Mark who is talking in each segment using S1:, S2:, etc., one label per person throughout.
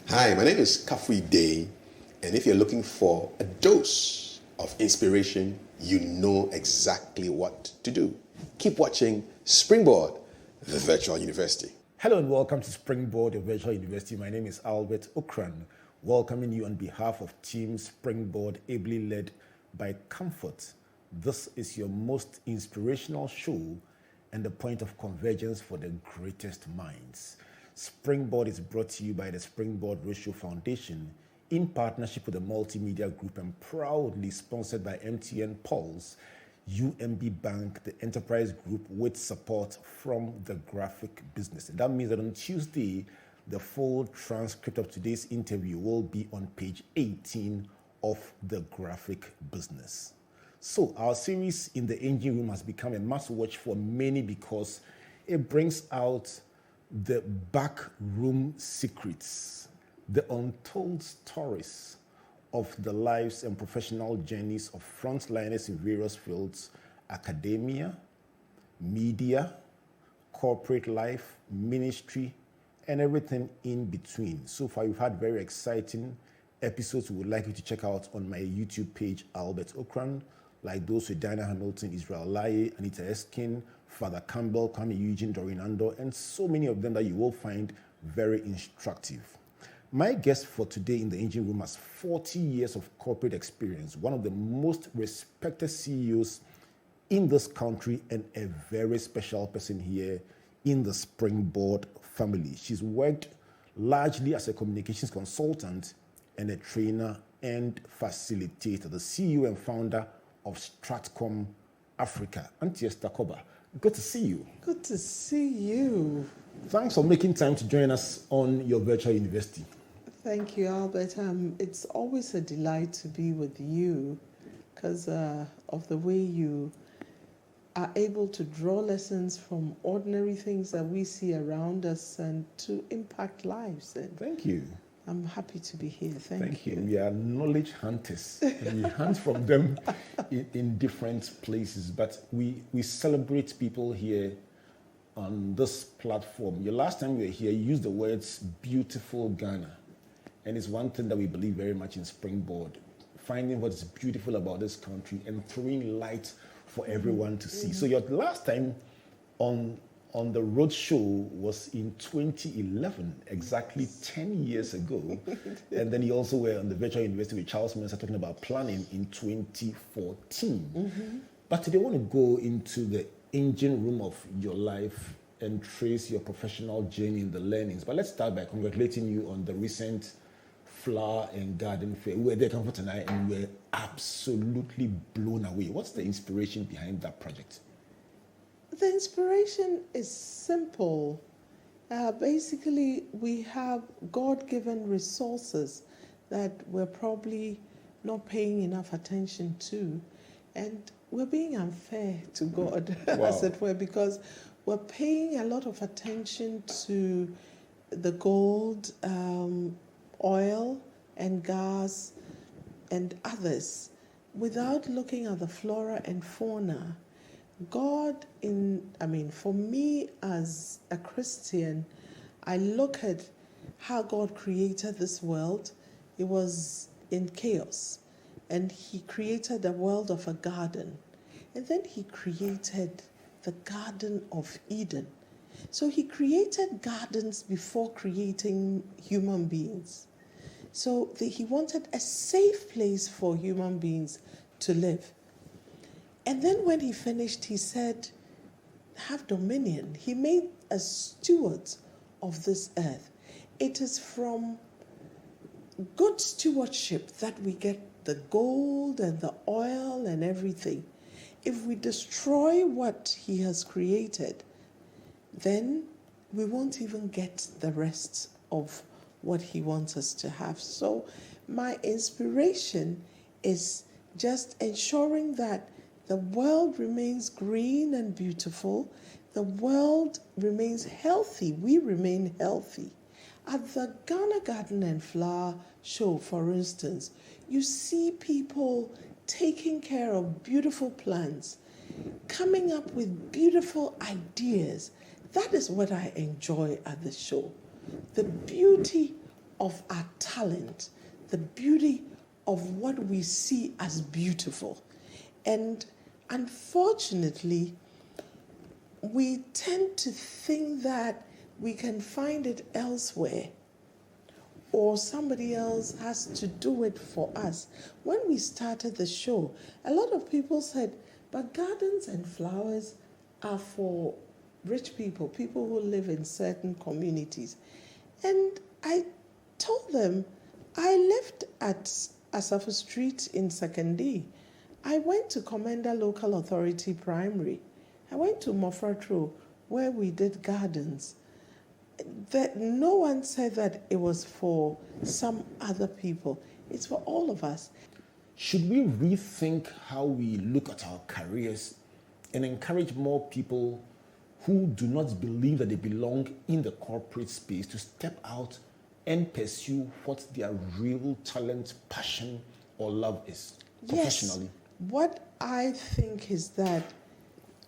S1: Hi, my name is Kafui Day, and if you're looking for a dose of inspiration, you know exactly what to do. Keep watching Springboard, the virtual university.
S2: Hello and welcome to Springboard, the virtual university. My name is Albert Ocran, welcoming you on behalf of Team Springboard, ably led by Comfort. This is your most inspirational show and the point of convergence for the greatest minds. Springboard is brought to you by the Springboard Roadshow Foundation in partnership with the Multimedia Group and proudly sponsored by MTN Pulse, UMB Bank, the Enterprise Group, with support from the graphic business. And that means that on Tuesday, the full transcript of today's interview will be on page 18 of the graphic business. So our series in the engine room has become a must watch for many because it brings out the backroom secrets, the untold stories of the lives and professional journeys of frontliners in various fields: academia, media, corporate life, ministry, and everything in between. So far, we've had very exciting episodes we would like you to check out on my YouTube page, Albert Ocran, like those with Diana Hamilton, Israel Laye, Anita Eskin, Father Campbell, Kwame Eugene, Doreen Ando, and so many of them that you will find very instructive. My guest for today in the engine room has 40 years of corporate experience, one of the most respected CEOs in this country, and a very special person here in the Springboard family. She's worked largely as a communications consultant and a trainer and facilitator, the CEO and founder of Stratcomm Africa. Auntie Esther Cobbah, good to see you.
S3: Good to see you.
S2: Thanks for making time to join us on your virtual university.
S3: Thank you, Albert. It's always a delight to be with you because of the way you are able to draw lessons from ordinary things that we see around us and to impact lives. And
S2: Thank you.
S3: I'm happy to be here. Thank you.
S2: We are knowledge hunters, and we hunt from them in different places. But we celebrate people here on this platform. Your last time you were here, you used the words beautiful Ghana. And it's one thing that we believe very much in Springboard, finding what is beautiful about this country and throwing light for everyone to see. So your last time on the road show was in 2011, exactly 10 years ago. And then you also were on the virtual university with Charles Mensa talking about planning in 2014. But today I want to go into the engine room of your life and trace your professional journey in the learnings. But let's start by congratulating you on the recent Flower and Garden Fair. We were there tonight and we were absolutely blown away. What's the inspiration behind that project?
S3: The inspiration is simple. Basically, we have God-given resources that we're probably not paying enough attention to. And we're being unfair to God, as it were, because we're paying a lot of attention to the gold, oil and gas and others without looking at the flora and fauna. For me as a Christian, I look at how God created this world. It was in chaos, and He created the world of a garden, and then He created the Garden of Eden. So He created gardens before creating human beings. So He wanted a safe place for human beings to live. And then when He finished, He said, have dominion. He made us stewards of this earth. It is from good stewardship that we get the gold and the oil and everything. If we destroy what He has created, then we won't even get the rest of what He wants us to have. So my inspiration is just ensuring that the world remains green and beautiful. The world remains healthy. We remain healthy. At the Ghana Garden and Flower Show, for instance, you see people taking care of beautiful plants, coming up with beautiful ideas. That is what I enjoy at the show. The beauty of our talent, the beauty of what we see as beautiful. And unfortunately, we tend to think that we can find it elsewhere, or somebody else has to do it for us. When we started the show, a lot of people said, but gardens and flowers are for rich people, people who live in certain communities. And I told them, I lived at Asafo Street in Secondary. I went to Commander Local Authority Primary. I went to Mofratro, where we did gardens. That no one said that it was for some other people. It's for all of us.
S2: Should we rethink how we look at our careers and encourage more people who do not believe that they belong in the corporate space to step out and pursue what their real talent, passion, or love is professionally?
S3: Yes. What I think is that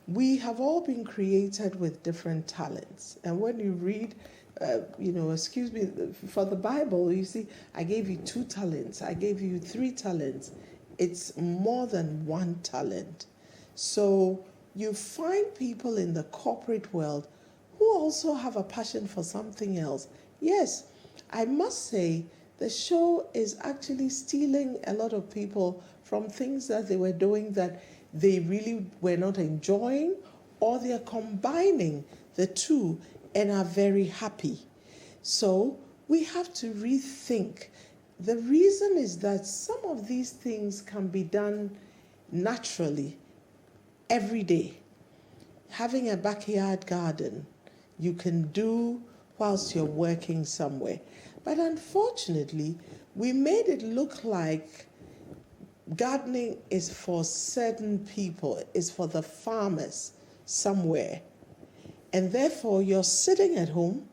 S3: we have all been created with different talents. And when you read, excuse me, for the Bible, you see, I gave you 2 talents, I gave you 3 talents. It's more than 1 talent. So you find people in the corporate world who also have a passion for something else. Yes, I must say the show is actually stealing a lot of people from things that they were doing that they really were not enjoying, or they are combining the two and are very happy. So we have to rethink. The reason is that some of these things can be done naturally every day. Having a backyard garden, you can do whilst you're working somewhere. But unfortunately, we made it look like gardening is for certain people, is for the farmers somewhere. And therefore, you're sitting at home,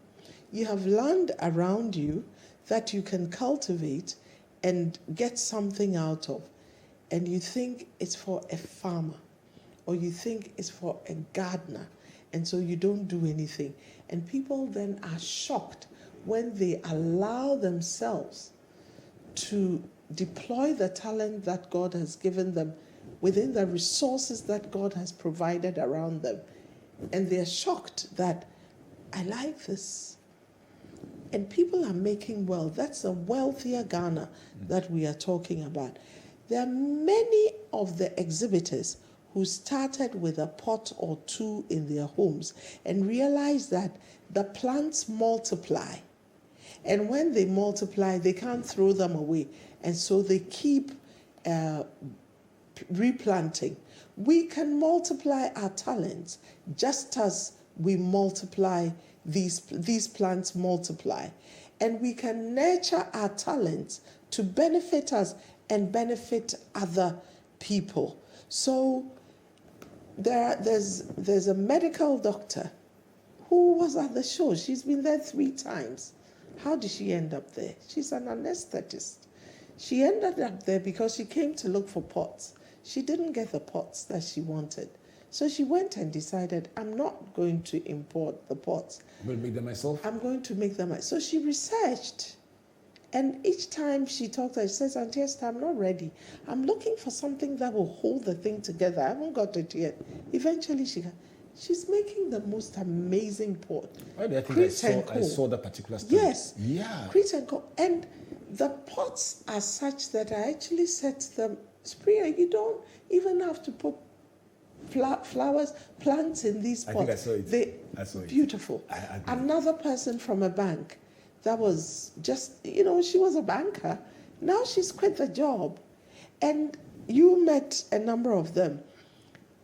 S3: you have land around you that you can cultivate and get something out of. And you think it's for a farmer, or you think it's for a gardener, and so you don't do anything. And people then are shocked when they allow themselves to deploy the talent that God has given them within the resources that God has provided around them. And they're shocked that I like this. And people are making wealth. That's a wealthier Ghana that we are talking about. There are many of the exhibitors who started with a pot or 2 in their homes and realized that the plants multiply. And when they multiply, they can't throw them away. And so they keep replanting. We can multiply our talents just as we multiply, these plants multiply. And we can nurture our talents to benefit us and benefit other people. So there's a medical doctor who was at the show. She's been there 3 times. How did she end up there? She's an anesthetist. She ended up there because she came to look for pots. She didn't get the pots that she wanted. So she went and decided, I'm not going to import the pots.
S2: I'm going to make them myself?
S3: I'm going to make them myself. So she researched. And each time she talked to her, she says, Auntie Esther, I'm not ready. I'm looking for something that will hold the thing together. I haven't got it yet. Eventually she's making the most amazing pot.
S2: I think I saw that particular study.
S3: Yes.
S2: Yeah.
S3: Crete and Co. And the pots are such that I actually said to them, Spriya, you don't even have to put flowers, plants in these pots.
S2: I think I saw it. I saw it.
S3: Beautiful. Another person from a bank that was just, she was a banker. Now she's quit the job. And you met a number of them.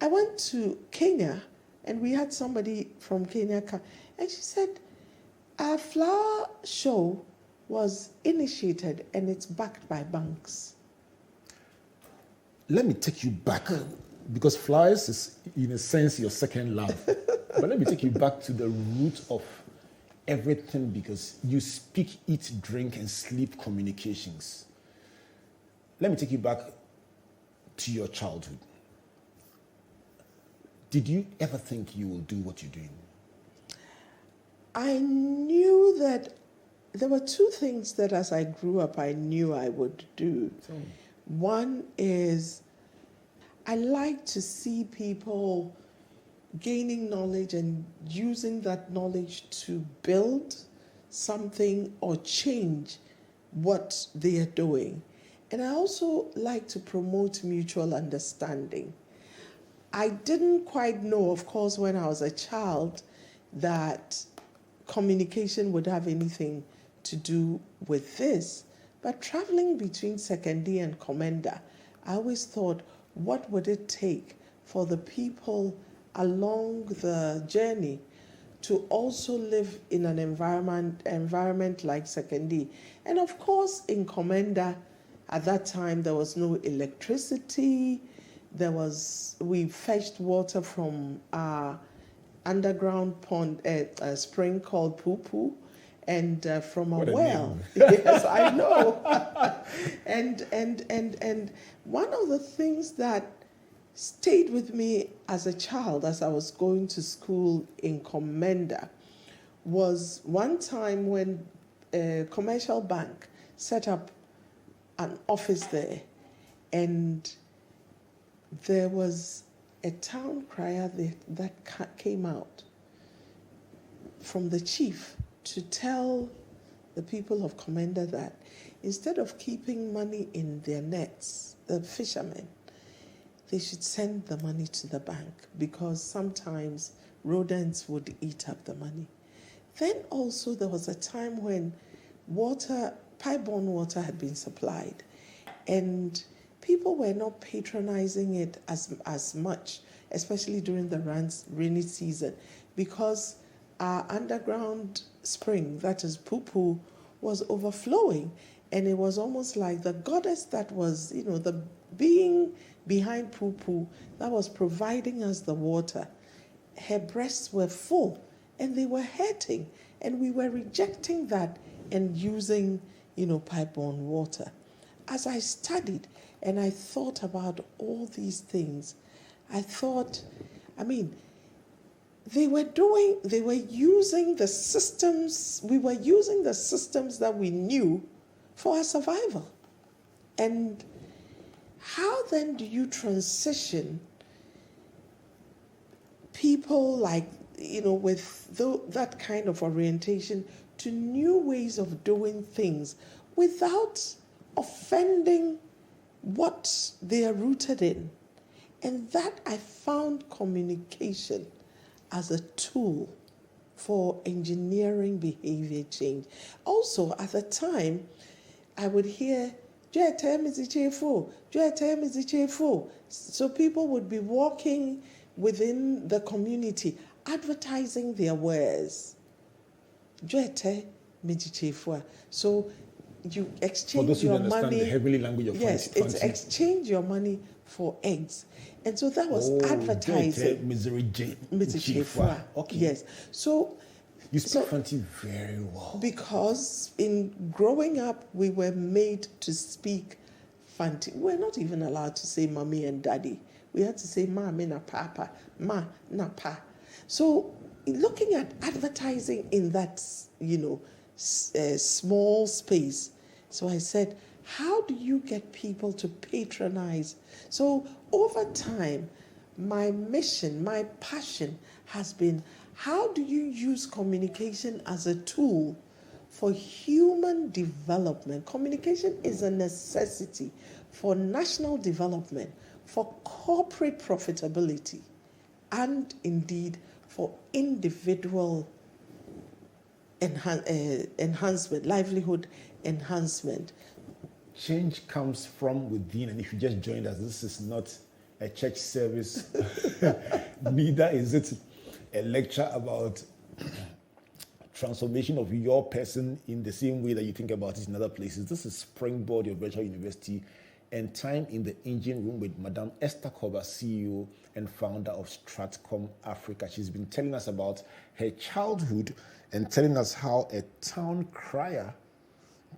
S3: I went to Kenya, and we had somebody from Kenya come, and she said, our flower show was initiated and it's backed by banks.
S2: Let me take you back, because flowers is, in a sense, your second love. But let me take you back to the root of everything, because you speak, eat, drink, and sleep communications. Let me take you back to your childhood. Did you ever think you will do what you're doing?
S3: I knew that there were two things that as I grew up, I knew I would do. One is I like to see people gaining knowledge and using that knowledge to build something or change what they are doing. And I also like to promote mutual understanding. I didn't quite know, of course, when I was a child, that communication would have anything to do with this. But traveling between Sekondi and Komenda, I always thought, what would it take for the people along the journey to also live in an environment like Sekondi? And of course, in Komenda, at that time, there was no electricity. We fetched water from our underground pond, spring called Poo, and from a well. Yes, I know. and one of the things that stayed with me as a child, as I was going to school in Komenda, was one time when a commercial bank set up an office there, and there was a town crier that came out from the chief to tell the people of Komenda that instead of keeping money in their nets, the fishermen, they should send the money to the bank because sometimes rodents would eat up the money. Then also there was a time when pipe-borne water had been supplied, and people were not patronizing it as much, especially during the rainy season, because our underground spring, that is Poo, was overflowing. And it was almost like the goddess that was, the being behind Poo, that was providing us the water. Her breasts were full and they were hurting. And we were rejecting that and using, pipe-borne water. As I studied and I thought about all these things, I thought, they were using the systems, we were using the systems that we knew for our survival. And how then do you transition people with that kind of orientation to new ways of doing things without offending what they are rooted in? And that I found communication as a tool for engineering behavior change. Also, at the time, I would hear, so people would be walking within the community, advertising their wares. So you exchange your money.
S2: The heavenly language of
S3: it's exchange your money for eggs. And so that was advertising.
S2: Okay.
S3: Yes. So
S2: you speak Fanti very well.
S3: Because in growing up, we were made to speak Fanti. We're not even allowed to say mommy and daddy. We had to say ma, me na papa, ma na pa. So looking at advertising in that, small space. So I said, how do you get people to patronize? So over time, my mission, my passion has been, how do you use communication as a tool for human development? Communication is a necessity for national development, for corporate profitability, and indeed for individual enhancement, livelihood enhancement.
S2: Change comes from within, and if you just joined us, this is not a church service, neither is it a lecture about transformation of your person in the same way that you think about it in other places. This is Springboard, your virtual university, and time in the engine room with Madam Esther Cobbah, CEO and founder of Stratcomm Africa. She's been telling us about her childhood and telling us how a town crier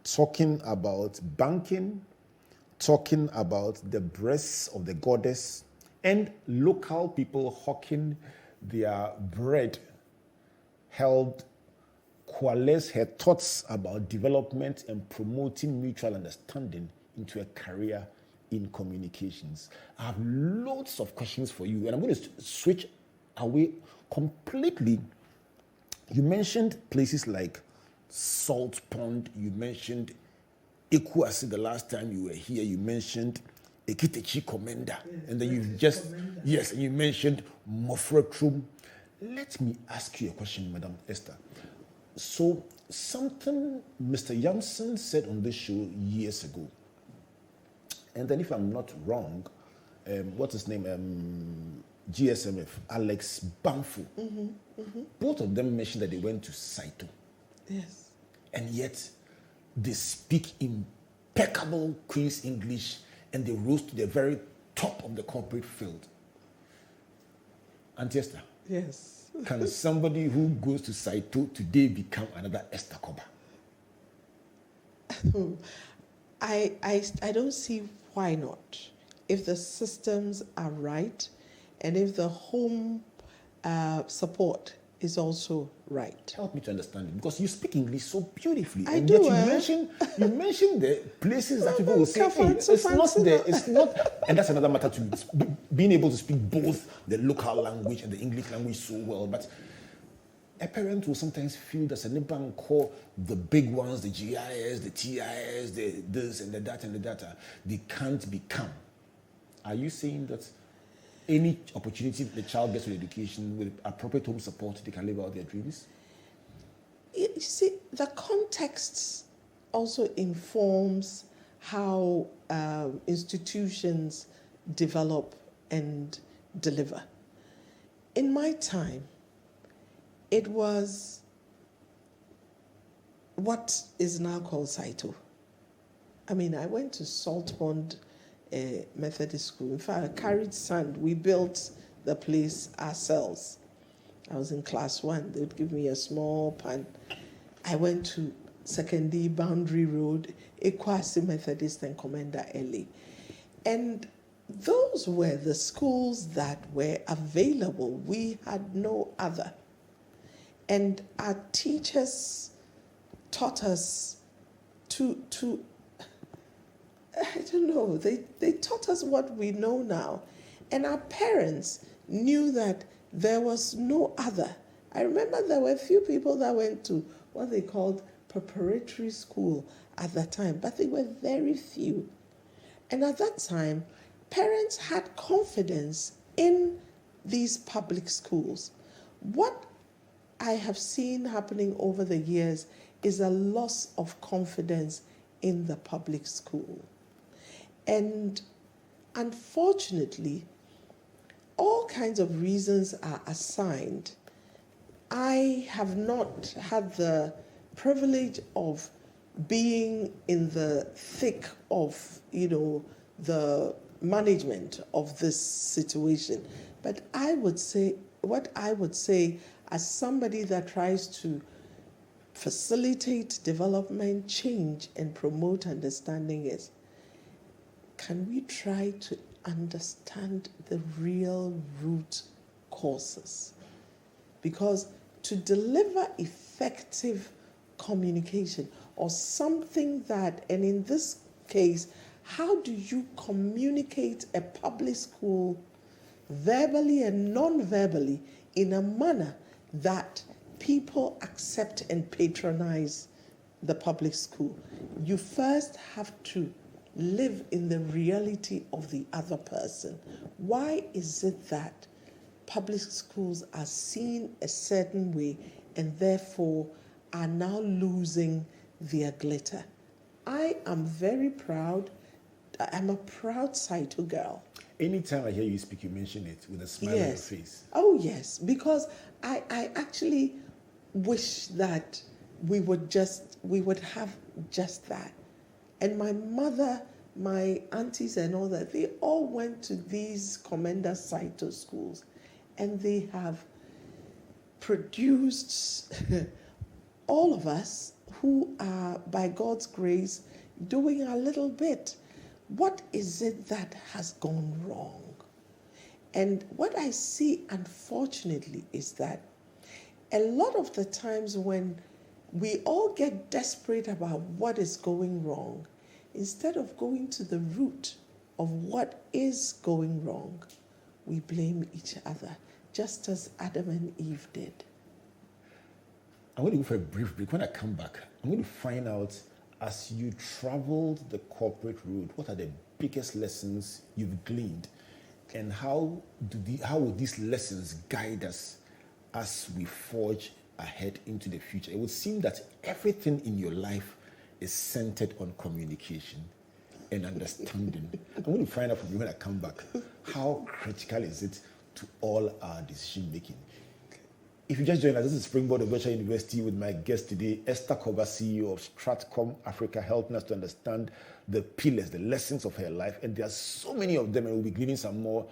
S2: talking about banking, talking about the breasts of the goddess, and local people hawking their bread held coalesce her thoughts about development and promoting mutual understanding into a career in communications. I have loads of questions for you, and I'm going to switch away completely. You mentioned places like Salt Pond, you mentioned Ekwasi the last time you were here, you mentioned Ekitechi Commander, and then you've just, yes, and you mentioned Mofretrum. Let me ask you a question, Madam Esther. So, something Mr. Jansen said on this show years ago, and then if I'm not wrong, what's his name? GSMF, Alex Bamfo. Both of them mentioned that they went to Saito.
S3: Yes.
S2: And yet, they speak impeccable Queen's English and they rose to the very top of the corporate field. Auntie Esther.
S3: Yes.
S2: Can somebody who goes to Saito today become another Esther Cobbah?
S3: I don't see why not. If the systems are right and if the home support is also right.
S2: Help me to understand it, because you speak English so beautifully.
S3: I
S2: and
S3: do,
S2: yet you mention the places that people will say, hey, it's not, and that's another matter to being able to speak both the local language and the English language so well. But a parent will sometimes feel that a bank call the big ones, the GIS, the TIS, the this and the that and the data, they can't become. Are you saying that any opportunity the child gets with education, with appropriate home support, they can live out their dreams?
S3: You see, the context also informs how institutions develop and deliver. In my time, it was what is now called Saito. I mean, I went to Salt Pond Methodist School. In fact, I carried sand. We built the place ourselves. I was in class 1. They would give me a small pan. I went to Secondary Boundary Road, Ekwasi Methodist and Commander Ellie. And those were the schools that were available. We had no other. And our teachers taught us to I don't know, they taught us what we know now. And our parents knew that there was no other. I remember there were a few people that went to what they called preparatory school at that time, but they were very few. And at that time, parents had confidence in these public schools. What I have seen happening over the years is a loss of confidence in the public school. And unfortunately, all kinds of reasons are assigned. I have not had the privilege of being in the thick of, the management of this situation. But what I would say as somebody that tries to facilitate development, change, and promote understanding is, can we try to understand the real root causes? Because to deliver effective communication or something that, and in this case, how do you communicate a public school verbally and non-verbally in a manner that people accept and patronize the public school? You first have to live in the reality of the other person. Why is it that public schools are seen a certain way and therefore are now losing their glitter? I am very proud. I'm a proud Saito girl.
S2: Anytime I hear you speak, you mention it with a smile on your face.
S3: Oh, yes, because I actually wish that we would have just that. And my mother, my aunties and all that, they all went to these Commander Saito schools, and they have produced all of us who are, by God's grace, doing a little bit. What is it that has gone wrong? And what I see, unfortunately, is that a lot of the times when we all get desperate about what is going wrong instead of going to the root of what is going wrong. We blame each other, just as Adam and Eve did.
S2: I'm going to go for a brief break. When I come back, I'm going to find out, as you traveled the corporate route, what are the biggest lessons you've gleaned, and how will these lessons guide us as we forge ahead into the future? It would seem that everything in your life is centered on communication and understanding. I'm going to find out from you when I come back, how critical is it to all our decision making? If you just joined us, this is Springboard of Virtual University with my guest today, Esther Cobbah, CEO of Stratcomm Africa, helping us to understand the pillars, the lessons of her life. And there are so many of them, and we'll be gleaning some more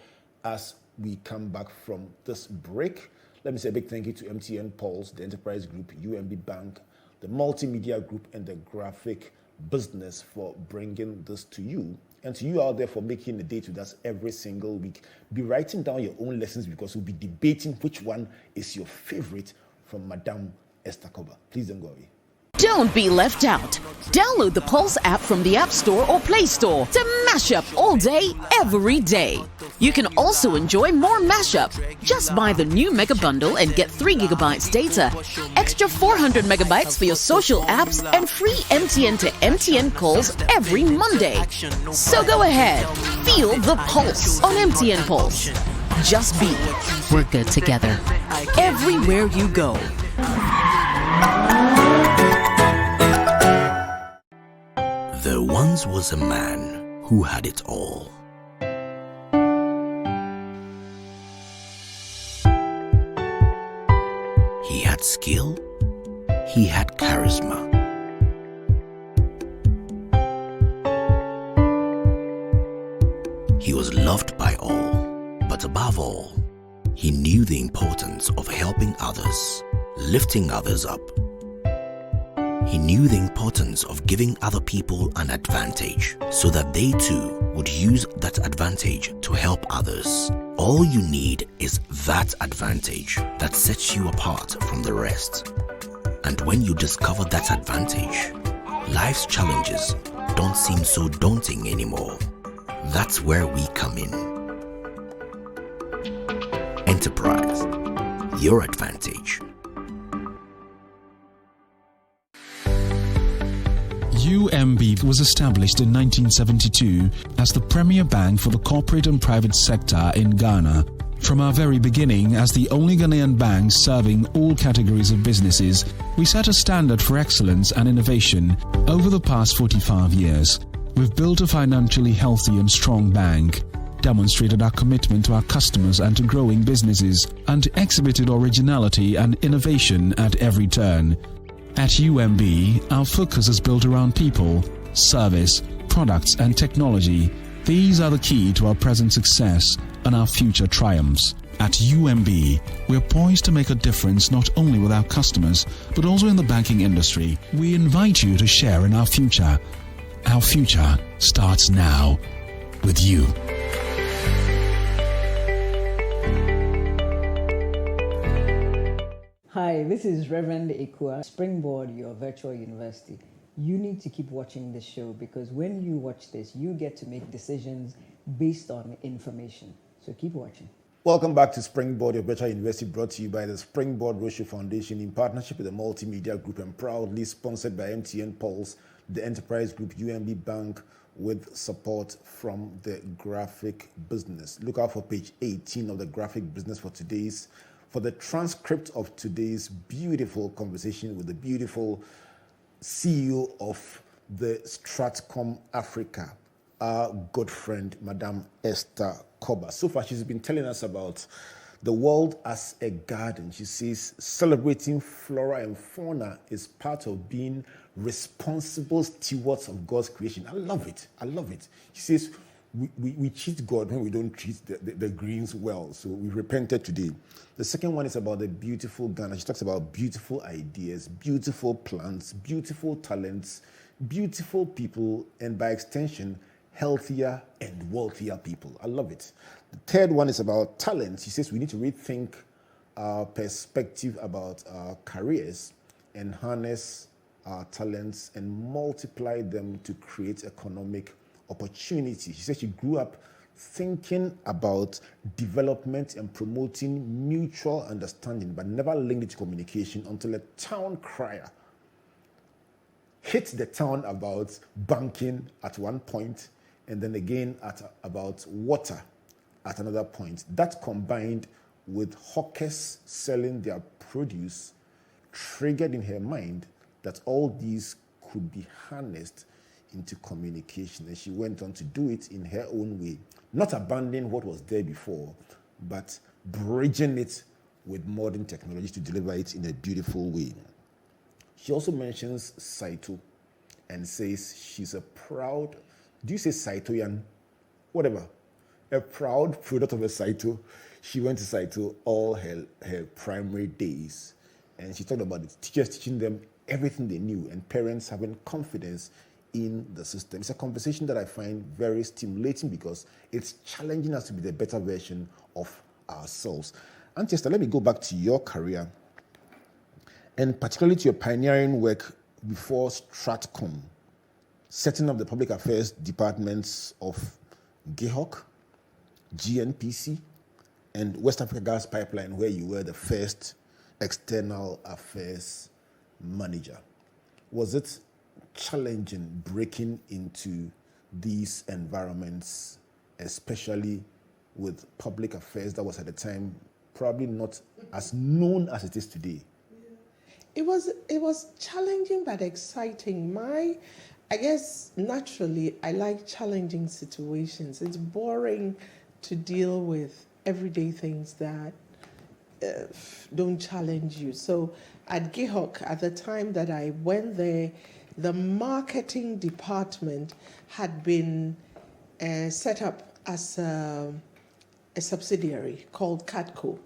S2: as we come back from this break. Let me say a big thank you to MTN Pulse, the Enterprise Group, UMB Bank, the Multimedia Group, and the Graphic Business for bringing this to you. And to you out there for making a date with us every single week. Be writing down your own lessons, because we'll be debating which one is your favorite from Madame Esther Cobbah. Please don't go away.
S4: Don't be left out. Download the Pulse app from the App Store or Play Store to mash up all day, every day. You can also enjoy more mashup. Just buy the new Mega Bundle and get 3 gigabytes data, extra 400 megabytes for your social apps, and free MTN to MTN calls every Monday. So go ahead, feel the pulse on MTN Pulse. Just be. We're good together. Everywhere you go.
S5: There once was a man who had it all. He had skill, he had charisma. He was loved by all, but above all, he knew the importance of helping others, lifting others up. He knew the importance of giving other people an advantage so that they too would use that advantage to help others. All you need is that advantage that sets you apart from the rest. And when you discover that advantage, life's challenges don't seem so daunting anymore. That's where we come in. Enterprise, your advantage.
S6: UMB was established in 1972 as the premier bank for the corporate and private sector in Ghana. From our very beginning, as the only Ghanaian bank serving all categories of businesses, we set a standard for excellence and innovation. Over the past 45 years, we've built a financially healthy and strong bank, demonstrated our commitment to our customers and to growing businesses, and exhibited originality and innovation at every turn. At UMB, our focus is built around people, service, products, and technology. These are the key to our present success and our future triumphs. At UMB, we're poised to make a difference not only with our customers, but also in the banking industry. We invite you to share in our future. Our future starts now with you.
S7: Hi, this is Reverend Ekua, Springboard, your virtual university. You need to keep watching this show, because when you watch this, you get to make decisions based on information. So keep watching.
S2: Welcome back to Springboard, your virtual university, brought to you by the Springboard Roadshow Foundation in partnership with the Multimedia Group and proudly sponsored by MTN Pulse, the Enterprise Group, UMB Bank, with support from the Graphic Business. Look out for page 18 of the Graphic Business for the transcript of today's beautiful conversation with the beautiful CEO of the Stratcomm Africa, our good friend, Madame Esther Cobbah. So far, she's been telling us about the world as a garden. She says celebrating flora and fauna is part of being responsible stewards of God's creation. I love it. I love it. She says we cheat God when we don't treat the greens well. So we repented today. The second one is about the beautiful Ghana. She talks about beautiful ideas, beautiful plants, beautiful talents, beautiful people, and by extension, healthier and wealthier people. I love it. The third one is about talent. She says we need to rethink our perspective about our careers and harness our talents and multiply them to create economic opportunity. She said she grew up thinking about development and promoting mutual understanding, but never linked it to communication until a town crier hit the town about banking at one point, and then again about water at another point. That combined with hawkers selling their produce triggered in her mind that all these could be harnessed into communication, and she went on to do it in her own way, not abandoning what was there before, but bridging it with modern technology to deliver it in a beautiful way. She also mentions Saito and says she's a proud, do you say Saito, Yan? Whatever. A proud product of a Saito. She went to Saito all her primary days, and she talked about the teachers teaching them everything they knew and parents having confidence in the system. It's a conversation that I find very stimulating because it's challenging us to be the better version of ourselves. Auntie Esther, let me go back to your career and particularly to your pioneering work before Stratcomm, setting up the public affairs departments of GEHOC, GNPC, and West Africa Gas Pipeline, where you were the first external affairs manager. Was it challenging breaking into these environments, especially with public affairs that was at the time probably not as known as it is today?
S3: It was challenging but exciting. I guess naturally I like challenging situations. It's boring to deal with everyday things that don't challenge you. So at GEHOC, at the time that I went there, the marketing department had been set up as a subsidiary called CATCO.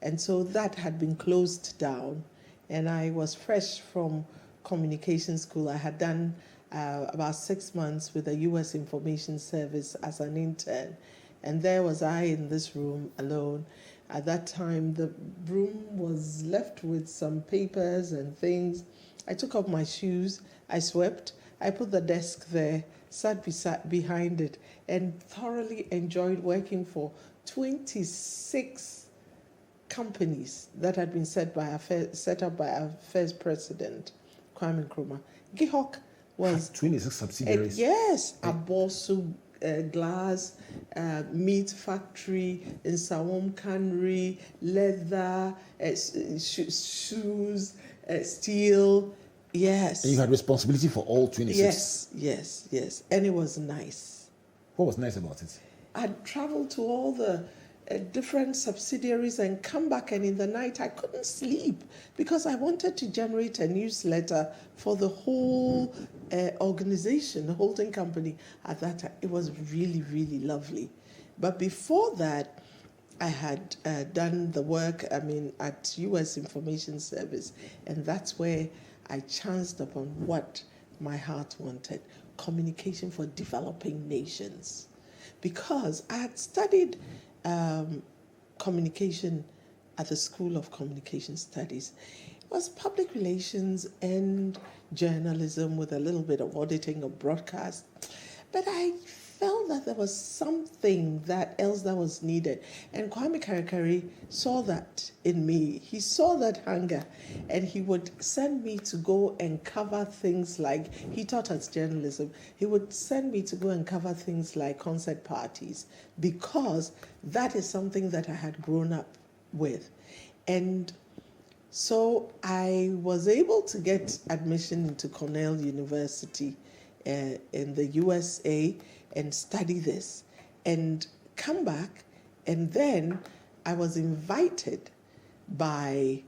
S3: And so that had been closed down. And I was fresh from communication school. I had done about 6 months with the U.S. Information Service as an intern. And there was I in this room alone. At that time, the room was left with some papers and things. I took off my shoes, I swept, I put the desk there, sat behind it, and thoroughly enjoyed working for 26 companies that had been set up by our first president, Kwame Nkrumah. GEHOC was
S2: 26 subsidiaries.
S3: Yes, Abosu glass, meat factory, in Sawom cannery, leather, shoes, steel. Yes.
S2: And you had responsibility for all 26.
S3: Yes. And it was nice.
S2: What was nice about it?
S3: I'd traveled to all the different subsidiaries and come back, and in the night I couldn't sleep because I wanted to generate a newsletter for the whole organization, the holding company at that time. It was really, really lovely. But before that, I had done the work, at U.S. Information Service, and that's where I chanced upon what my heart wanted, communication for developing nations. Because I had studied communication at the School of Communication Studies. It was public relations and journalism with a little bit of auditing of broadcast. But I felt that there was something else that was needed. And Kwame Karikari saw that in me. He saw that hunger, and he would send me to go and cover things like, he taught us journalism, he would send me to go and cover things like concert parties, because that is something that I had grown up with. And so I was able to get admission into Cornell University in the USA and study this and come back. And then I was invited by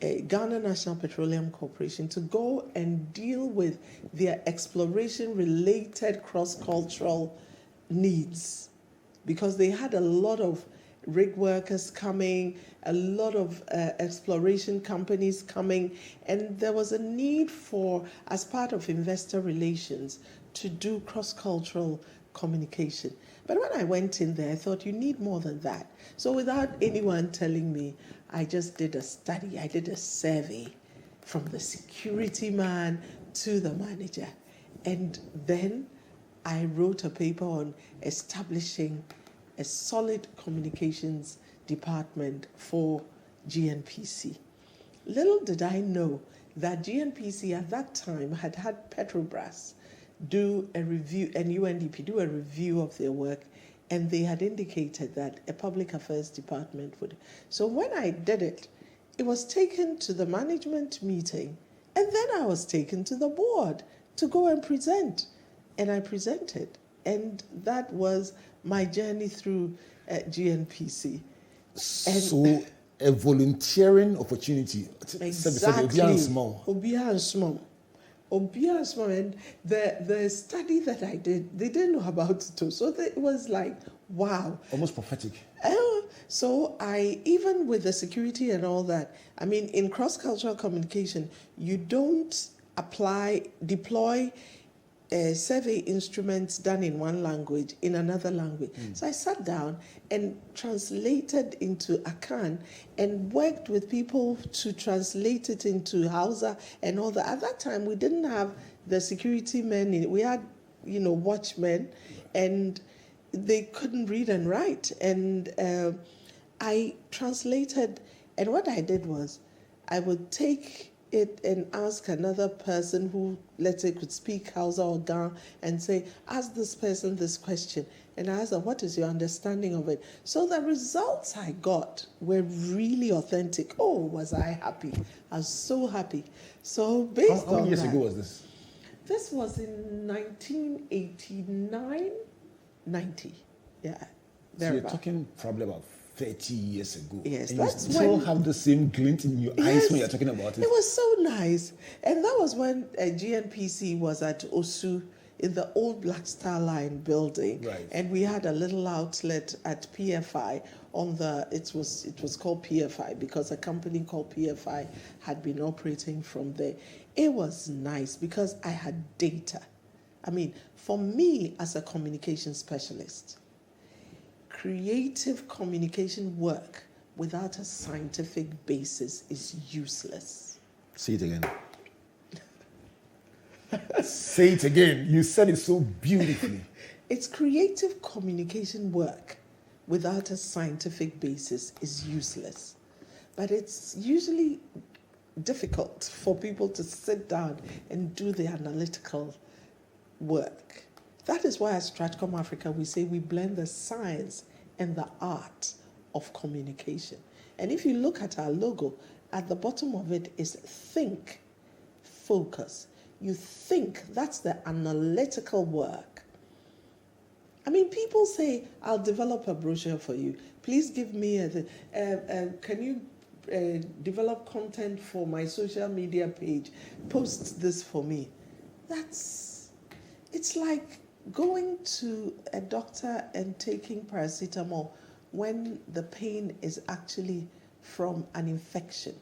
S3: Ghana National Petroleum Corporation to go and deal with their exploration-related cross-cultural needs, because they had a lot of rig workers coming, a lot of exploration companies coming, and there was a need for, as part of investor relations, to do cross-cultural communication. But when I went in there, I thought, you need more than that. So without anyone telling me, I just did a study, I did a survey, from the security man to the manager. And then I wrote a paper on establishing a solid communications department for GNPC. Little did I know that GNPC at that time had Petrobras do a review, and UNDP do a review of their work, and they had indicated that a public affairs department would. So when I did it, it was taken to the management meeting, and then I was taken to the board to go and present. And I presented. And that was my journey through GNPC.
S2: So a volunteering opportunity.
S3: Exactly. Obia small. And the study that I did, they didn't know about it too. So it was like, wow.
S2: Almost prophetic.
S3: So I, even with the security and all that, I mean, in cross-cultural communication, you don't deploy survey instruments done in one language in another language. So I sat down and translated into Ocran and worked with people to translate it into Hausa and all that. At that time, we didn't have the security men. We had, watchmen, and they couldn't read and write. And I translated, and what I did was I would take it and ask another person who, let's say, could speak Hausa or Ga and say, ask this person this question. And I asked them, what is your understanding of it? So the results I got were really authentic. Oh, was I happy. I was so happy. So based on that.
S2: How many years ago was this?
S3: This was in 1989, 90. Yeah.
S2: So you're talking probably about 30 years ago.
S3: Yes,
S2: and
S3: that's
S2: you still
S3: when,
S2: have the same glint in your eyes when you're talking about it.
S3: It was so nice. And that was when GNPC was at Osu in the old Black Star Line building.
S2: Right.
S3: And we had a little outlet at PFI on it was called PFI because a company called PFI had been operating from there. It was nice because I had data. I mean, for me as a communication specialist, creative communication work without a scientific basis is useless.
S2: Say it again. Say it again. You said it so beautifully.
S3: It's creative communication work without a scientific basis is useless. But it's usually difficult for people to sit down and do the analytical work. That is why at Stratcomm Africa we say we blend the science and the art of communication. And if you look at our logo, at the bottom of it is think, focus. You think, that's the analytical work. I mean, people say, I'll develop a brochure for you. Please give me can you develop content for my social media page? Post this for me. It's like going to a doctor and taking paracetamol when the pain is actually from an infection.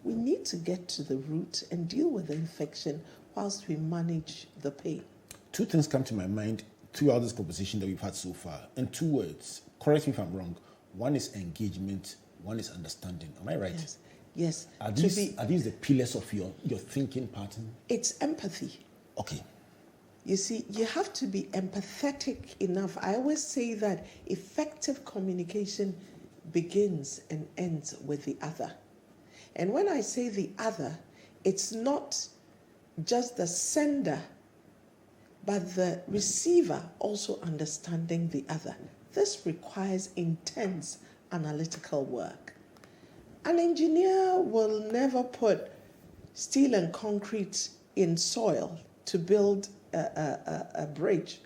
S3: We need to get to the root and deal with the infection whilst we manage the pain.
S2: Two things come to my mind throughout this conversation that we've had so far, and two words. Correct me if I'm wrong. One is engagement, one is understanding. Am I right?
S3: Yes.
S2: Are these the pillars of your thinking pattern?
S3: It's empathy.
S2: Okay.
S3: You see, you have to be empathetic enough. I always say that effective communication begins and ends with the other. And when I say the other, it's not just the sender, but the receiver also understanding the other. This requires intense analytical work. An engineer will never put steel and concrete in soil to build a bridge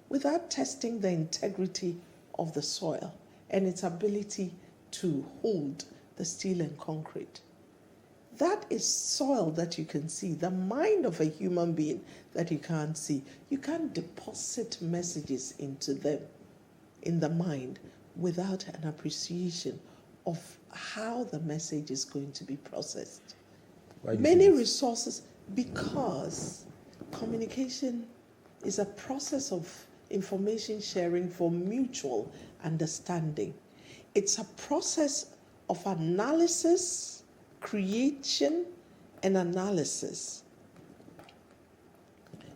S3: without testing the integrity of the soil and its ability to hold the steel and concrete. That is soil that you can see, the mind of a human being that you can't see. You can't deposit messages into them in the mind without an appreciation of how the message is going to be processed. Many resources, because communication is a process of information sharing for mutual understanding. It's a process of analysis, creation, and analysis.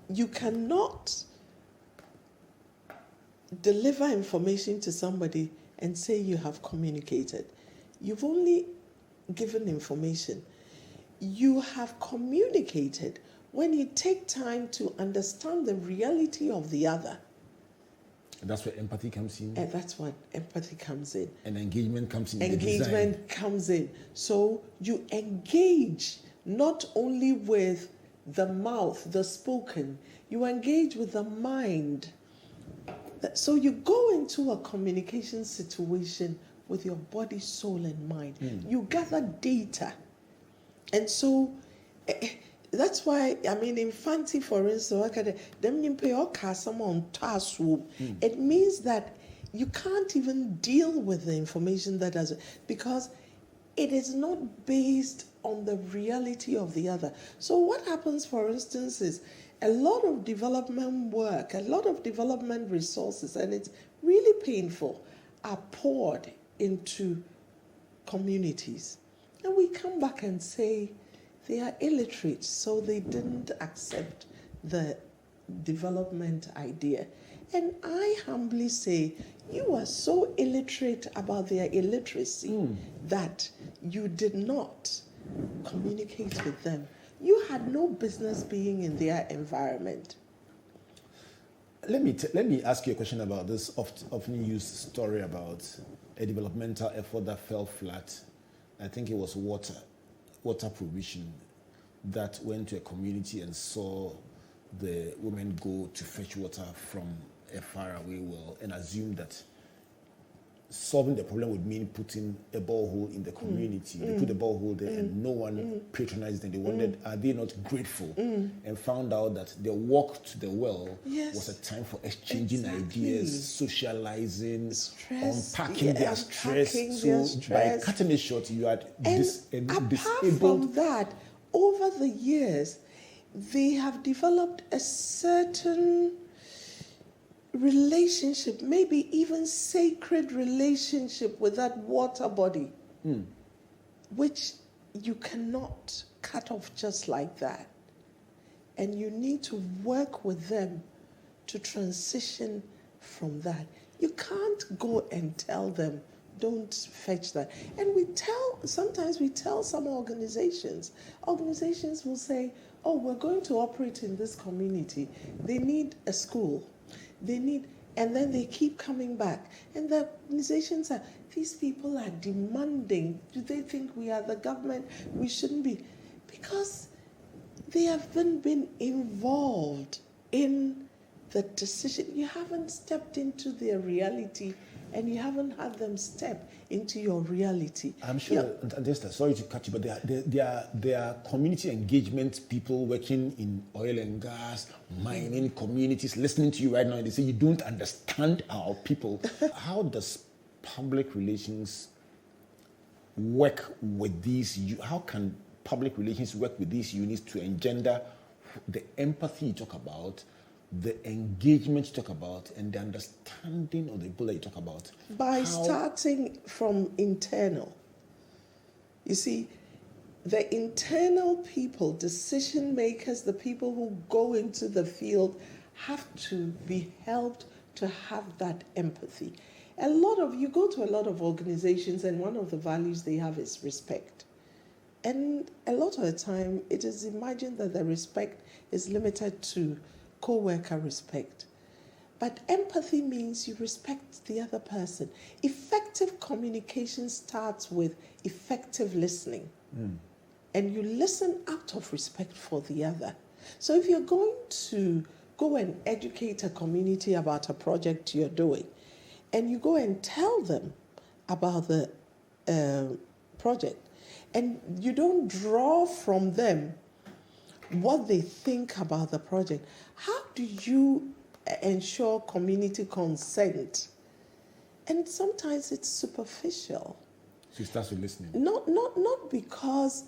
S3: You cannot deliver information to somebody and say you have communicated. You've only given information. You have communicated when you take time to understand the reality of the other.
S2: And that's where empathy comes in.
S3: And that's what empathy comes in.
S2: And engagement comes in.
S3: Engagement comes in. So you engage not only with the mouth, the spoken, you engage with the mind. So you go into a communication situation with your body, soul, and mind. You gather data. And so that's why, I mean, in Fanti, for instance, it means that you can't even deal with the information that does it, because it is not based on the reality of the other. So what happens, for instance, is a lot of development work, a lot of development resources, and it's really painful, are poured into communities. And we come back and say they are illiterate, so they didn't accept the development idea. And I humbly say, you are so illiterate about their illiteracy that you did not communicate with them. You had no business being in their environment.
S2: Let me ask you a question about this often used story about a developmental effort that fell flat. I think it was water provision that went to a community and saw the women go to fetch water from a faraway well and assumed that solving the problem would mean putting a borehole in the community. They put a borehole there and no one patronized them. They wondered, are they not grateful? And found out that their walk to the well was a time for exchanging ideas, socializing, unpacking their stress. By cutting it short, you had
S3: apart
S2: disabled.
S3: from that, over the years, they have developed a certain relationship, maybe even sacred relationship with that water body, which you cannot cut off just like that. And you need to work with them to transition from that. You can't go and tell them, don't fetch that. And sometimes we tell some organizations will say, oh, we're going to operate in this community. They need a school. And then they keep coming back. And the organizations are, these people are demanding. Do they think we are the government? We shouldn't be. Because they haven't been involved in the decision. You haven't stepped into their reality, and you haven't had them step into your reality.
S2: I'm sure, and Esther, sorry to cut you, but there are community engagement people working in oil and gas, mining communities, listening to you right now, and they say, you don't understand our people. How does public relations work with these? How can public relations work with these units to engender the empathy you talk about, the engagement you talk about, and the understanding of the people that you talk about?
S3: By starting from internal. You see, the internal people, decision makers, the people who go into the field, have to be helped to have that empathy. You go to a lot of organizations, and one of the values they have is respect. And a lot of the time, it is imagined that the respect is limited to co-worker respect. But empathy means you respect the other person. Effective communication starts with effective listening. And you listen out of respect for the other. So if you're going to go and educate a community about a project you're doing, and you go and tell them about the project, and you don't draw from them what they think about the project, how do you ensure community consent? And sometimes it's superficial.
S2: So it starts with listening.
S3: Not because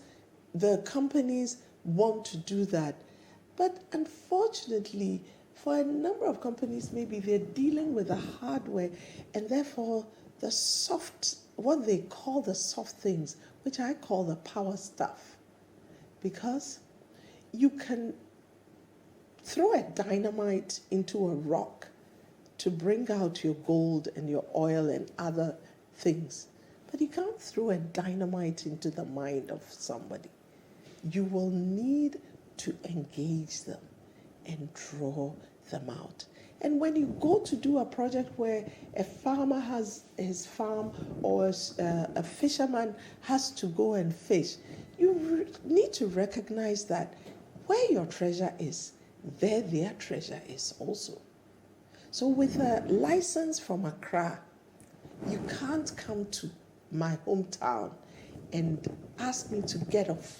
S3: the companies want to do that, but unfortunately, for a number of companies, maybe they're dealing with the hardware, and therefore what they call the soft things, which I call the power stuff, because you can throw a dynamite into a rock to bring out your gold and your oil and other things. But you can't throw a dynamite into the mind of somebody. You will need to engage them and draw them out. And when you go to do a project where a farmer has his farm or a fisherman has to go and fish, you need to recognize that where your treasure is, there their treasure is also. So with a license from Accra, you can't come to my hometown and ask me to get off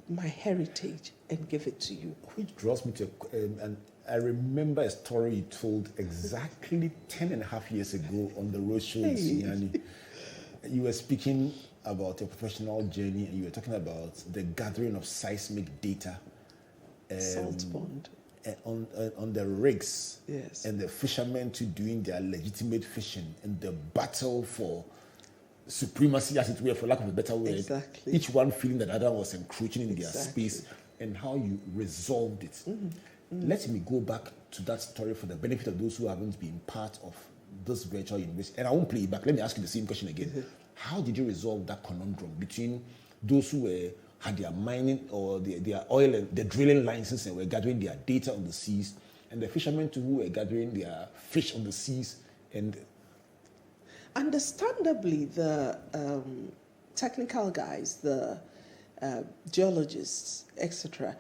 S3: my heritage and give it to you.
S2: Which draws me to, and I remember a story you told exactly 10 and a half years ago on the roadshow in Sunyani. You were speaking about your professional journey and you were talking about the gathering of seismic data
S3: Salt pond.
S2: On the rigs,
S3: Yes.
S2: and the fishermen to doing their legitimate fishing and the battle for supremacy, as it were, for lack of a better word.
S3: Exactly.
S2: Each one feeling that the other was encroaching in their
S3: Exactly.
S2: space, and how you resolved it. Let me go back to that story for the benefit of those who haven't been part of this virtual university. And I won't play it back. Let me ask you the same question again. How did you resolve that conundrum between those who had their mining or their oil and the drilling licenses and were gathering their data on the seas, and the fishermen too who were gathering their fish on the seas? And
S3: understandably, the technical guys, the geologists, etc.,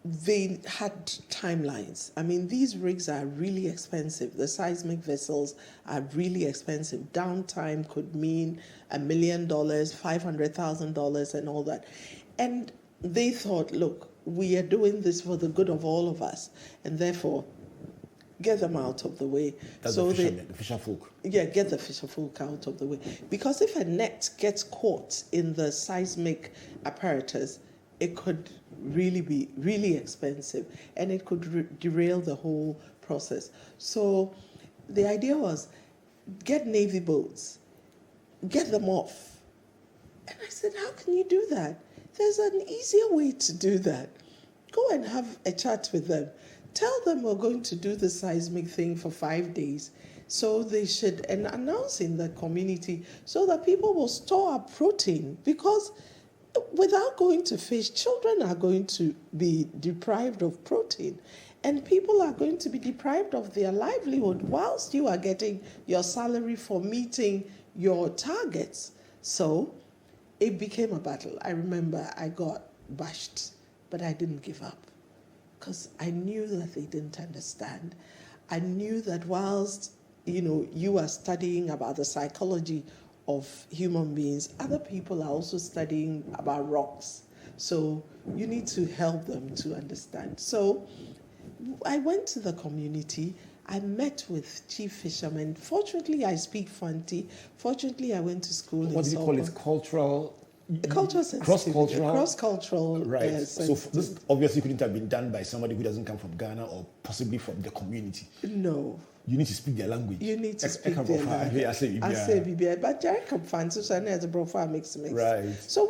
S3: they had timelines. I mean, these rigs are really expensive. The seismic vessels are really expensive. Downtime could mean $1 million, $500,000, and all that. And they thought, look, we are doing this for the good of all of us, and therefore get them out of the way.
S2: that's
S3: so
S2: the fisher folk.
S3: Yeah, get the fisher folk out of the way. Because if a net gets caught in the seismic apparatus, it could really be really expensive, and it could derail the whole process. So the idea was, get Navy boats, get them off. And I said, how can you do that? There's an easier way to do that. Go and have a chat with them. Tell them we're going to do the seismic thing for 5 days. So they should, and announce in the community so that people will store up protein, because without going to fish, children are going to be deprived of protein, and people are going to be deprived of their livelihood whilst you are getting your salary for meeting your targets. So it became a battle. I remember I got bashed, but I didn't give up, because I knew that they didn't understand. I knew that whilst, you are studying about the psychology of human beings, other people are also studying about rocks. So you need to help them to understand. So I went to the community. I met with chief fishermen. Fortunately, I speak Fanti. Fortunately, I went to school in
S2: What do you call it?
S3: Cultural sensitivity.
S2: Cross-cultural?
S3: Cross-cultural.
S2: Right.
S3: Yes,
S2: So this obviously couldn't have been done by somebody who doesn't come from Ghana or possibly from the community.
S3: No.
S2: You need to speak their language.
S3: You need to speak their language. I say BBI, but Jacob Fancy as a profile mix.
S2: Right.
S3: So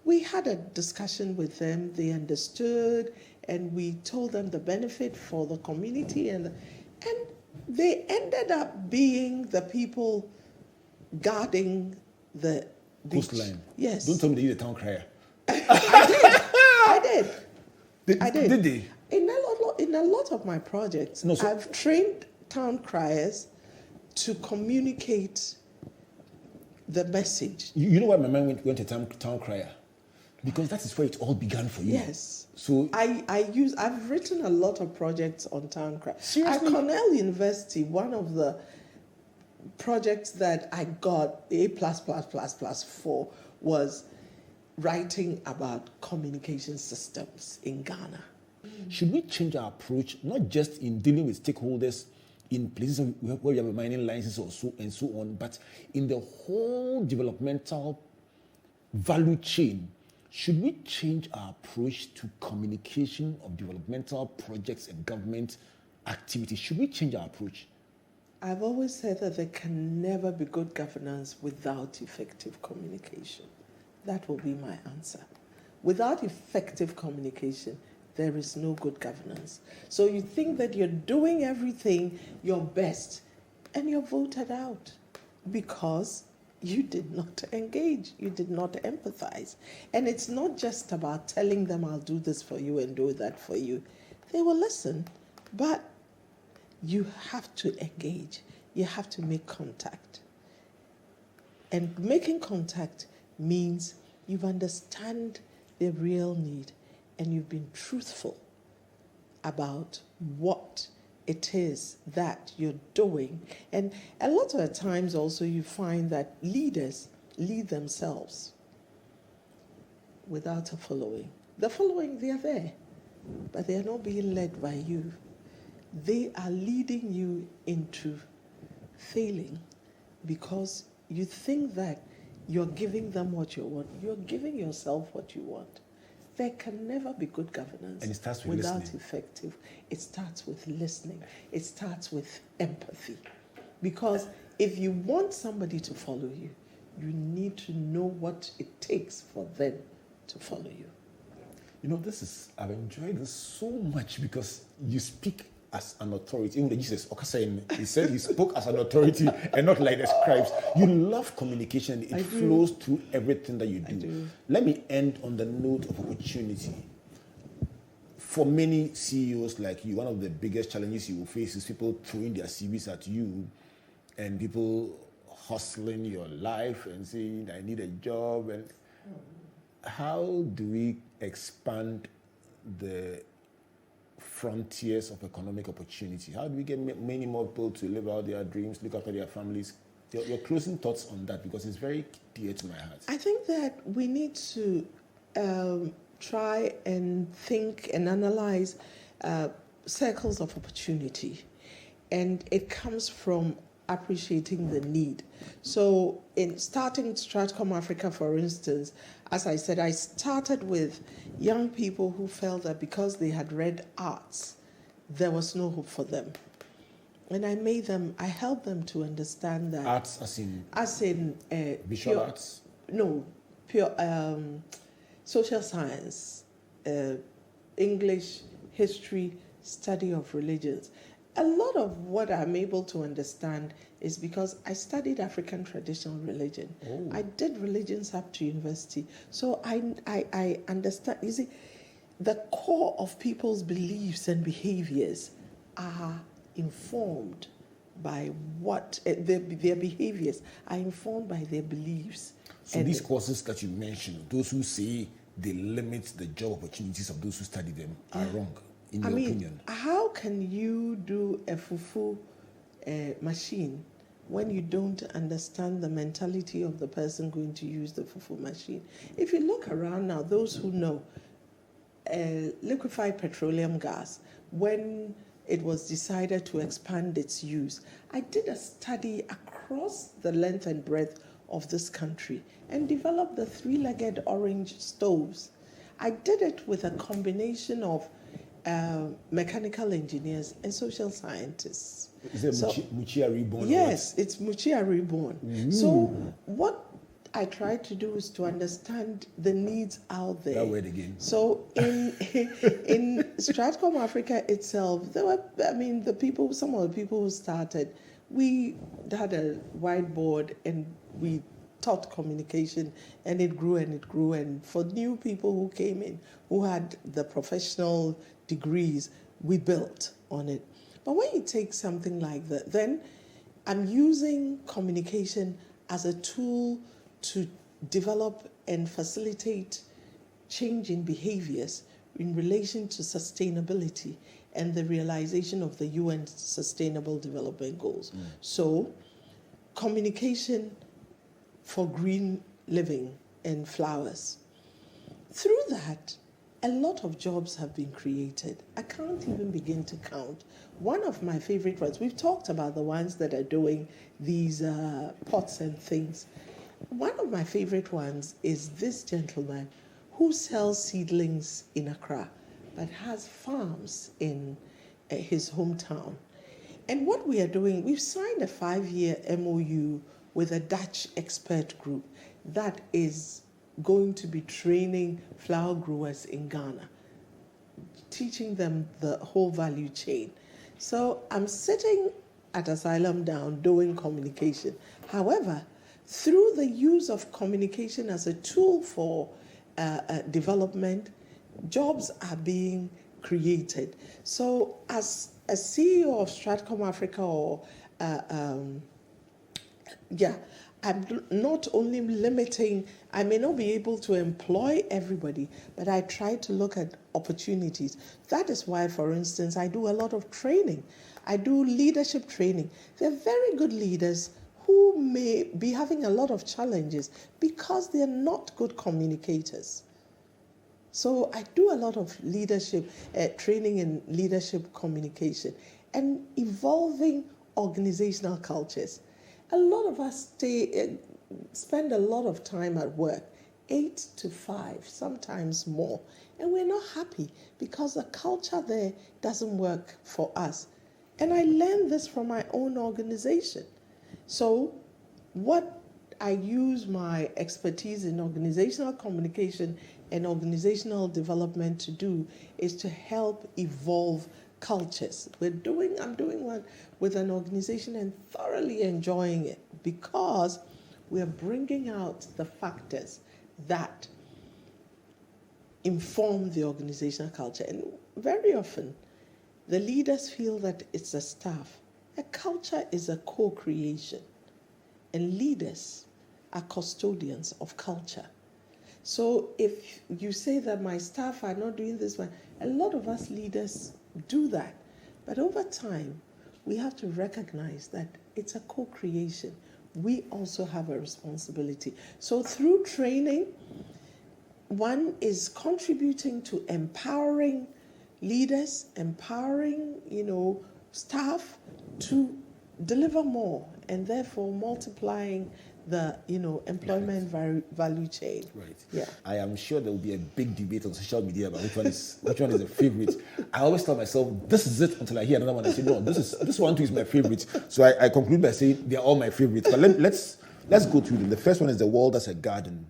S3: we had a discussion with them. They understood, and we told them the benefit for the community, and they ended up being the people guarding the beach.
S2: Coastline.
S3: Yes.
S2: Don't tell me that you're the town crier.
S3: I did.
S2: Did they?
S3: In a lot of my projects, I've trained town criers to communicate the message.
S2: You know why my man went to town crier? Because that is where it all began for you.
S3: Yes.
S2: So
S3: I've written a lot of projects on town crier.
S2: Seriously?
S3: At Cornell University, one of the projects that I got A+++ for was writing about communication systems in Ghana.
S2: Should we change our approach, not just in dealing with stakeholders in places where we have a mining license or so and so on, but in the whole developmental value chain? Should we change our approach to communication of developmental projects and government activities? Should we change our approach?
S3: I've always said that there can never be good governance without effective communication. That will be my answer. Without effective communication, there is no good governance. So you think that you're doing everything your best, and you're voted out because you did not engage, you did not empathize. And it's not just about telling them, I'll do this for you and do that for you. They will listen, but you have to engage. You have to make contact. And making contact means you understand their real need and you've been truthful about what it is that you're doing. And a lot of the times also you find that leaders lead themselves without a following. The following, they are there, but they are not being led by you. They are leading you into failing because you think that you're giving them what you want. You're giving yourself what you want. There can never be good governance
S2: and it starts with
S3: without
S2: listening.
S3: effective. It starts with listening. It starts with empathy. Because if you want somebody to follow you, you need to know what it takes for them to follow you.
S2: You know, I've enjoyed this so much because you speak as an authority. Even Jesus, he said he spoke as an authority and not like the scribes. You love communication. It flows through everything that you do.
S3: I do.
S2: Let me end on the note of opportunity. For many CEOs like you, one of the biggest challenges you will face is people throwing their CVs at you and people hustling your life and saying, I need a job. And how do we expand the frontiers of economic opportunity? How do we get many more people to live out their dreams, look after their families? Your closing thoughts on that, because it's very dear to my heart.
S3: I think that we need to try and think and analyze circles of opportunity. And it comes from appreciating the need. So in starting Stratcomm Africa, for instance, as I said, I started with young people who felt that because they had read arts, there was no hope for them. And I helped them to understand that.
S2: Arts as in visual arts?
S3: No, pure social science, English, history, study of religions. A lot of what I'm able to understand is because I studied African traditional religion. Oh. I did religions up to university. So I understand. You see, the core of people's beliefs and behaviors are informed by what their behaviors are informed by their beliefs.
S2: So these courses that you mentioned, those who say they limit the job opportunities of those who study them are wrong, in your opinion.
S3: How can you do a fufu machine when you don't understand the mentality of the person going to use the fufu machine? If you look around now, those who know liquefied petroleum gas, when it was decided to expand its use, I did a study across the length and breadth of this country and developed the three-legged orange stoves. I did it with a combination of mechanical engineers and social scientists.
S2: Is it Muchia Reborn?
S3: Yes, it's Muchia Reborn. Mm. So what I tried to do is to understand the needs out there.
S2: That word again.
S3: So in Stratcomm Africa itself, there were, some of the people who started, we had a whiteboard and we taught communication, and it grew and it grew. And for new people who came in, who had the professional degrees, we built on it. But when you take something like that, then I'm using communication as a tool to develop and facilitate change in behaviors in relation to sustainability and the realization of the UN Sustainable Development Goals. Mm. So, communication for green living and flowers. Through that, a lot of jobs have been created. I can't even begin to count. One of my favorite ones, we've talked about the ones that are doing these pots and things. One of my favorite ones is this gentleman who sells seedlings in Accra, but has farms in his hometown. And what we are doing, we've signed a 5-year MOU with a Dutch expert group that is going to be training flower growers in Ghana, teaching them the whole value chain. So I'm sitting at Asylum Down doing communication. However, through the use of communication as a tool for development, jobs are being created. So as a CEO of Stratcomm Africa, or I'm not only limiting, I may not be able to employ everybody, but I try to look at opportunities. That is why, for instance, I do a lot of training. I do leadership training. They're very good leaders who may be having a lot of challenges because they're not good communicators. So I do a lot of leadership training in leadership communication and evolving organizational cultures. A lot of us spend a lot of time at work, 8 to 5, sometimes more, and we're not happy because the culture there doesn't work for us. And I learned this from my own organization. So what I use my expertise in organizational communication and organizational development to do is to help evolve cultures. I'm doing one with an organization and thoroughly enjoying it because we're bringing out the factors that inform the organizational culture. And very often, the leaders feel that it's the staff. A culture is a co-creation, and leaders are custodians of culture. So if you say that my staff are not doing this one, a lot of us leaders do that. But over time, we have to recognize that it's a co-creation. We also have a responsibility. So through training, one is contributing to empowering leaders, empowering, staff to deliver more, and therefore multiplying the employment value chain.
S2: Right.
S3: Yeah.
S2: I am sure there will be a big debate on social media about which one is a favorite. I always tell myself this is it until I hear another one. I say no, this one too is my favorite. So I conclude by saying they are all my favorites. But let's go through them. The first one is the world as a garden,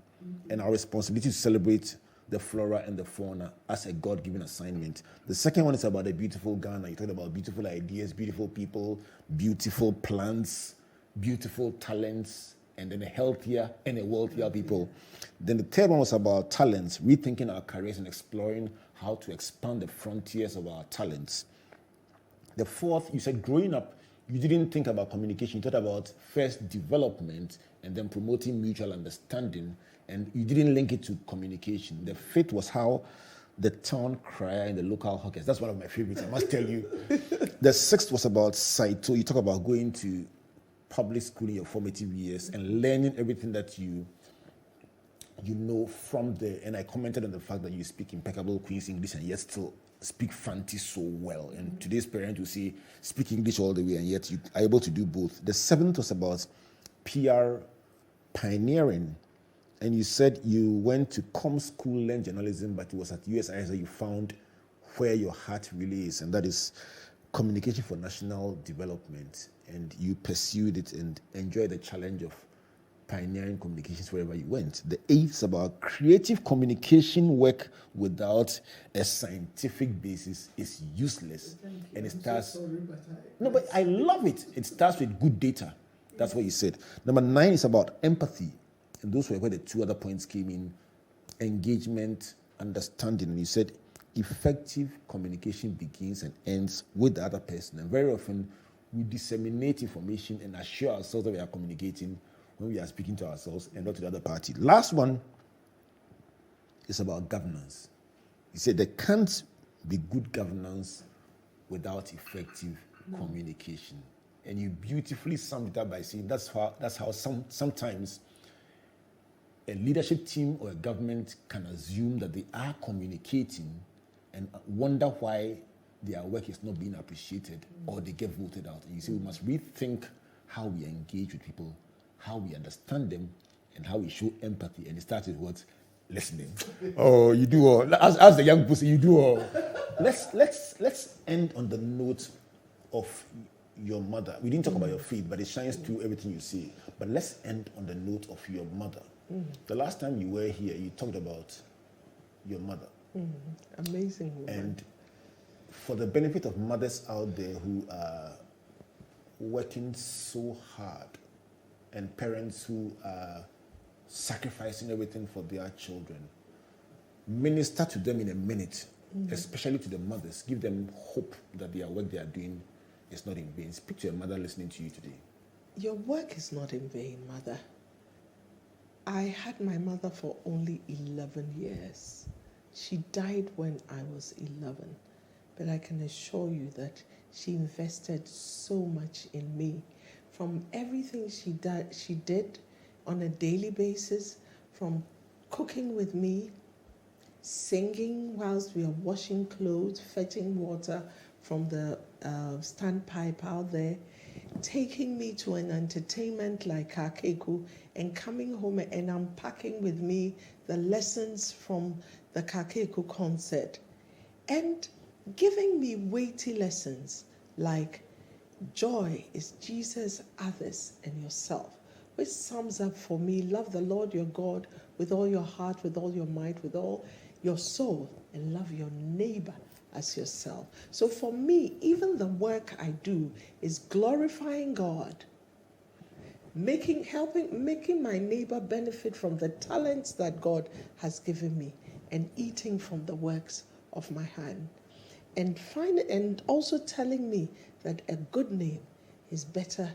S2: and our responsibility to celebrate the flora and the fauna as a God-given assignment. The second one is about the beautiful Ghana. You talked about beautiful ideas, beautiful people, beautiful plants, beautiful talents, and then a healthier and a wealthier people. Then the third one was about talents, rethinking our careers and exploring how to expand the frontiers of our talents. The fourth, you said growing up, you didn't think about communication. You thought about first development and then promoting mutual understanding, and you didn't link it to communication. The fifth was how the town crier and the local hawkers. That's one of my favorites, I must tell you. The sixth was about Saito. You talk about going to public school in your formative years and learning everything that you know from there. And I commented on the fact that you speak impeccable Queen's English and yet still speak Fanti so well. And today's parent will say, speak English all the way, and yet you are able to do both. The seventh was about PR pioneering. And you said you went to com school, learn journalism, but it was at USIS that you found where your heart really is, and that is communication for national development. And you pursued it and enjoyed the challenge of pioneering communications wherever you went. The eighth is about creative communication work without a scientific basis is useless. And it starts... No, but I love it. It starts with good data. That's what you said. Number 9 is about empathy. And those were where the two other points came in. Engagement, understanding. And you said effective communication begins and ends with the other person. And very often we disseminate information and assure ourselves that we are communicating when we are speaking to ourselves and not to the other party. Last one is about governance. You said there can't be good governance without effective communication. And you beautifully summed it up by saying that's how sometimes a leadership team or a government can assume that they are communicating and wonder why their work is not being appreciated or they get voted out. And you say we must rethink how we engage with people, how we understand them, and how we show empathy. And it starts with what? Listening. Oh, you do all. As the young pussy, you do all. Let's end on the note of your mother. We didn't talk about your faith, but it shines through everything you say. But let's end on the note of your mother. The last time you were here, you talked about your mother.
S3: Amazing woman.
S2: And for the benefit of mothers out there who are working so hard and parents who are sacrificing everything for their children, minister to them in a minute, especially to the mothers. Give them hope that their work they are doing is not in vain. Speak to your mother listening to you today.
S3: Your work is not in vain, mother. I had my mother for only 11 years. She died when I was 11. But I can assure you that she invested so much in me. From everything she did on a daily basis, from cooking with me, singing whilst we are washing clothes, fetching water from the standpipe out there, taking me to an entertainment like Kakeku, and coming home and unpacking with me the lessons from the Kakeku concert, and giving me weighty lessons like joy is Jesus, others, and yourself, which sums up for me, love the Lord your God with all your heart, with all your might, with all your soul, and love your neighbor as yourself. So for me, even the work I do is glorifying God, making my neighbor benefit from the talents that God has given me, and eating from the works of my hand. And also telling me that a good name is better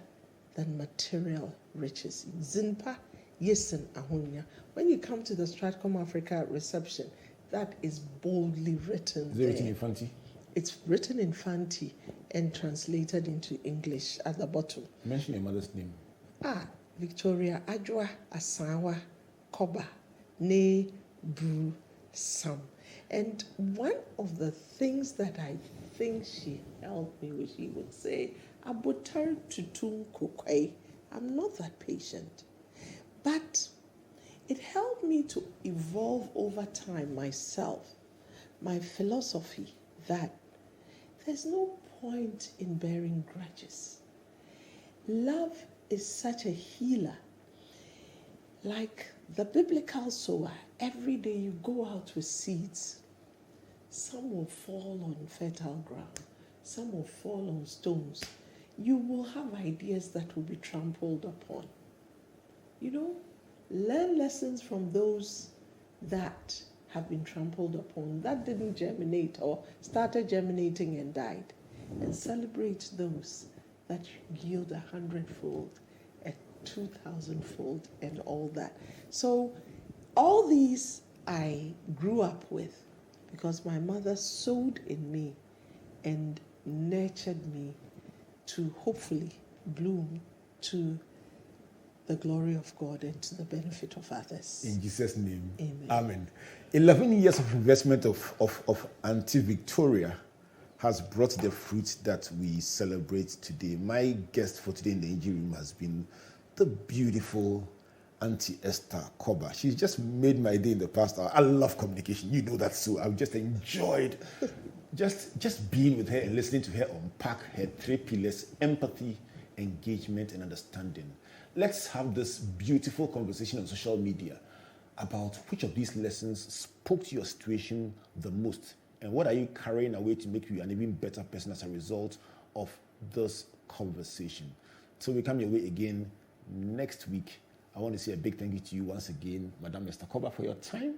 S3: than material riches. Zinpa Yesen Ahonya. When you come to the Stratcomm Africa reception, that is boldly written.
S2: Is it written in Fanti?
S3: It's written in Fanti and translated into English at the bottom.
S2: Mention your mother's name.
S3: Victoria Adjoa Asawa Cobbah Ne Bru Sam. And one of the things that I think she helped me with, she would say, Abutar tutum kukwai. I'm not that patient. But it helped me to evolve over time myself, my philosophy that there's no point in bearing grudges. Love is such a healer. Like the biblical sower, every day you go out with seeds. Some will fall on fertile ground. Some will fall on stones. You will have ideas that will be trampled upon. Learn lessons from those that have been trampled upon, that didn't germinate or started germinating and died. And celebrate those that yield 100-fold, a 2,000-fold, and all that. So all these I grew up with because my mother sowed in me and nurtured me to hopefully bloom to the glory of God and to the benefit of others.
S2: In Jesus' name.
S3: Amen.
S2: Amen. 11 years of investment of Auntie Victoria has brought the fruit that we celebrate today. My guest for today in the AG room has been the beautiful Auntie Esther Cobbah. She's just made my day in the past hour. I love communication. You know that, so I've just enjoyed just being with her and listening to her unpack her 3 pillars: empathy, engagement, and understanding. Let's have this beautiful conversation on social media about which of these lessons spoke to your situation the most, and what are you carrying away to make you an even better person as a result of this conversation. So we come your way again next week. I want to say a big thank you to you once again, Madam Esther Cobbah, for your time,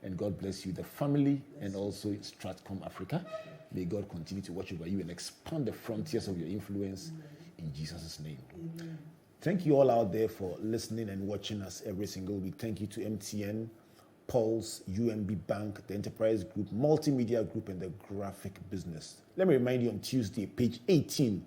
S2: and God bless you, the family, and also Stratcomm Africa. May God continue to watch over you and expand the frontiers of your influence in Jesus' name. Amen. Thank you all out there for listening and watching us every single week. Thank you to MTN, Pulse, UMB Bank, the Enterprise Group, Multimedia Group, and the Graphic Business. Let me remind you, on Tuesday, page 18,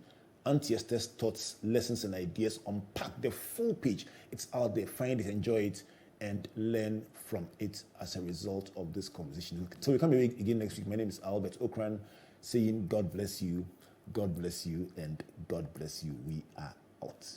S2: Auntie Esther's thoughts, lessons, and ideas. Unpack the full page. It's out there. Find it, enjoy it, and learn from it as a result of this conversation. So we come again next week. My name is Albert Ocran, saying God bless you, and God bless you. We are out.